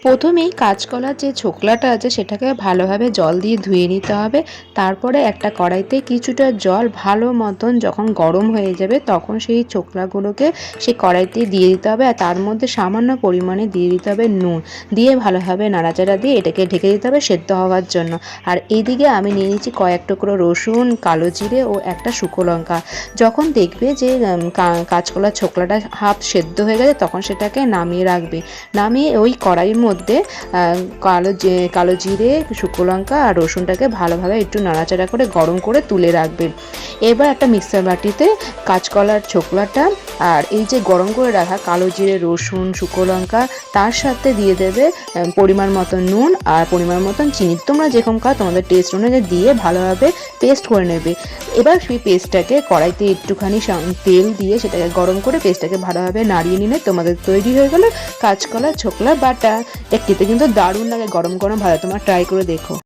প্রথমেই কাঁচকলার যে ছোকলাটা আছে সেটাকে ভালোভাবে জল দিয়ে ধুয়ে নিতে হবে। তারপরে একটা কড়াইতে কিছুটা জল ভালো মতন যখন গরম হয়ে যাবে তখন সেই ছোকলাগুলোকে সেই কড়াইতে দিয়ে দিতে হবে, আর তার মধ্যে সামান্য পরিমাণে দিয়ে দিতে হবে নুন, দিয়ে ভালোভাবে নাড়াচাড়া দিয়ে এটাকে ঢেকে দিতে হবে সেদ্ধ হওয়ার জন্য। আর এইদিকে আমি নিয়ে নিচ্ছি কয়েক টুকরো রসুন, কালো জিরে ও একটা শুকনো লঙ্কা। যখন দেখবে যে কাঁচকলার ছোকলাটা হাফ সেদ্ধ হয়ে গেছে তখন সেটাকে নামিয়ে রাখবে। নামিয়ে ওই কড়াইয়ের মধ্যে কালো জিরে, শুকনো লঙ্কা আর রসুনটাকে ভালোভাবে একটু নাড়াচাড়া করে গরম করে তুলে রাখবে। এবার একটা মিক্সার বাটিতে কাঁচকলার ছোকলাটা আর এই যে গরম করে রাখা কালো জিরে, রসুন, শুকনো লঙ্কা, তার সাথে দিয়ে দেবে পরিমাণ মতন নুন আর পরিমাণ মতন চিনি। তোমরা যেরকম খাও তোমাদের টেস্ট অনুযায়ী দিয়ে ভালোভাবে পেস্ট করে নেবে। এবার সেই পেস্টটাকে কড়াইতে একটুখানি তেল দিয়ে সেটাকে গরম করে পেস্টটাকে ভালোভাবে নাড়িয়ে নিলে তোমাদের তৈরি হয়ে গেল কাঁচকলার ছোকলা বাটা। এটা খেতে কিন্তু দারুণ লাগে গরম গরম ভালো, তোমরা ট্রাই করে দেখো।